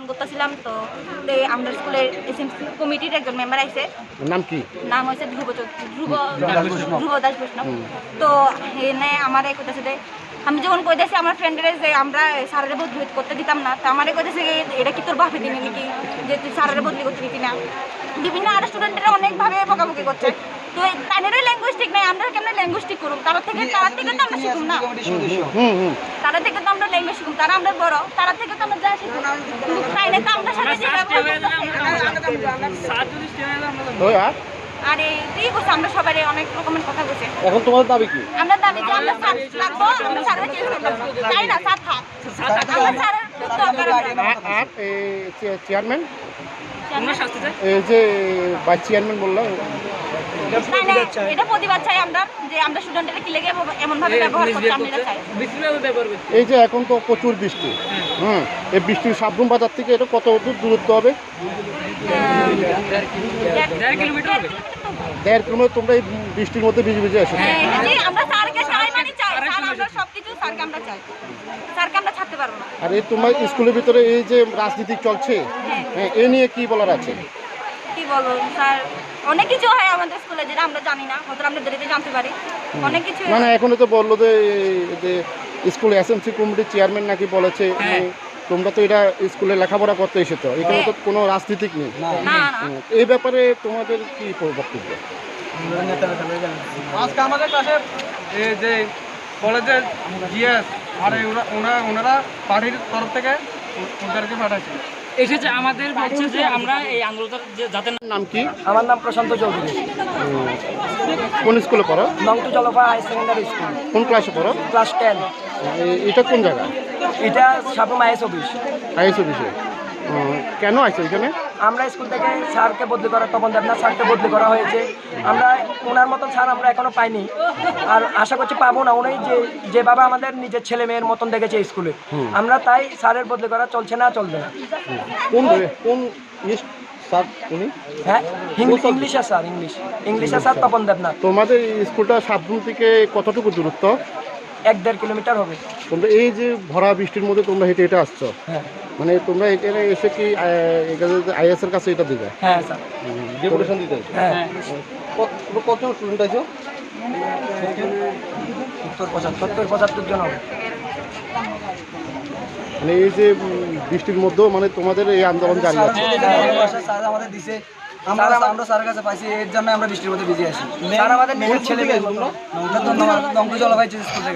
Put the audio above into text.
করতেছিলাম তো আমরা স্কুলের এসএমসি কমিটির একজন মেম্বার আইছে। নাম কি? নাম হচ্ছে ধ্রুব দাস বৈষ্ণব। তো এনে আমার কইতেছে যে আমি যখন কইতেছি আমার ফ্রেন্ডের যে আমরা স্যারের বদলি করতে দিতাম না, তো আমারে কইতেছে এটা কি তোর বাপে দিনে নাকি যে তুই স্যারের বদলি করতে দিতি না। বিভিন্ন আর স্টুডেন্টরা অনেকভাবে বকাবকি করছে। তো তাদেরই ল্যাঙ্গুয়েজ ঠিক নাই, আমরা কেমন ল্যাঙ্গুয়েজ ঠিক করুম? তারা থেকে তো আমরা শিখুম না, তারা থেকে তো আমরা ল্যাঙ্গুয়েজ শিখুম। তারা আমরা বড়, তারা থেকে তো আমরা যা শিখুম। তাই না, তো আমরা সাথে আরে ঠিক আছে, আমরা সবাই অনেক রকমের কথা বলছি। এখন তোমাদের দাবি কি? আমরা দাবি যে আমরা স্যার লাগবো, আমরা স্যারের চেঞ্জ করব। চাই না স্যার থাক, আমরা স্যারের আর চেয়ারম্যান এই যে ভাইস চেয়ারম্যান বললাম, এটা প্রতিবাদ চাই আমরা, যে আমরা স্টুডেন্টরা কি লেগে এমন ভাবে ব্যবহার করছি আমরা এটা চাই। এই যে এখন তো প্রচুর বৃষ্টি, এই বৃষ্টির সাবরুম বাজার থেকে এটা কত দূরত্ব হবে? 1.5 কিলোমিটার। 1.5 কিলোমিটার তোমরা এই বৃষ্টির মধ্যে ভিজে ভিজে আসো? আমরা স্যারকে চাই, মানে চাই স্যার, আমরা সবকিছু স্যারকে আমরা চাই, স্যারকে আমরা ছাড়তে পারবো না। আর এই তোমার স্কুলের ভিতরে এই যে রাজনীতি চলছে, এ নিয়ে কি বলার আছে? কি বলবো স্যার, অনেক কিছু হয় আমাদের স্কুলে যেটা আমরা জানি না, হয়তো আমরা দেরিতে জানতে পারি অনেক কিছু। মানে এখনো তো বললো যে স্কুল এসএমসি কমিটির চেয়ারম্যান নাকি বলেছে তোমরা তো এটা স্কুলে লেখাপড়া করতে এসেছো, এখানে তো কোনো রাজনীতিক নেই। এই ব্যাপারে তোমাদের কি বক্তব্য? আজকে আমাদের ক্লাসে যে কলেজের জিএস আর ওনারা পার্টির তরফ থেকে ওদেরকে পাঠাচ্ছে, এসেছে আমাদের বলছে যে আমরা এই আন্দোলন যাতে। নাম কি? আমার নাম প্রশান্ত চৌধুরী। কোন স্কুলে পড়ো? নংটু জলপা হাই সেকেন্ডারি স্কুল। কোন ক্লাসে পড়ো? ক্লাস 10। এটা কোন জায়গা? এটা সাবরুম আইএস অফিস। আইএস অফিসে কেন আছে এখানে? আমরা স্কুল থেকে স্যারকে বদলি করা, তপন দেবনাথ স্যারকে বদলি করা হয়েছে। আমরা ওনার মতন স্যার আমরা এখনো পাইনি, আর আশা করছি পাবো না। উনি যেভাবে আমাদের নিজের ছেলে মেয়ের মতন দেখেছে স্কুলে, আমরা তাই স্যারের বদলি করা চলছে না, চলবে না। কোন স্যার উনি? হ্যাঁ, ইংলিশের স্যার, ইংলিশের স্যার তপন দেবনাথ। তোমাদের স্কুলটা সাবরুম থেকে কতটুকু দূরত্ব? 1.5 কিলোমিটার হবে। তোমরা এই যে ভরা বৃষ্টির মধ্যে তোমরা হেঁটে হেঁটে আসছো, মানে তোমরা এখানে এসে কি আইএস এর কাছে এটা দিবে? হ্যাঁ স্যার, ডেপুটেশন দিতে। হ্যাঁ। কত স্টুডেন্ট আছো? 70-75 জন হবে। মানে এই যে বৃষ্টির মধ্যেও মানে তোমাদের এই আন্দোলন জারি আছে? স্যার আমাদের দিছে, আমরা স্যারের কাছে পাইছি, এর জন্য আমরা বৃষ্টির মধ্যে ভিজে আসি। স্যার আমাদের ছেলে মেয়ে। ধন্যবাদ, নংটু জলপাই স্কুল থেকে।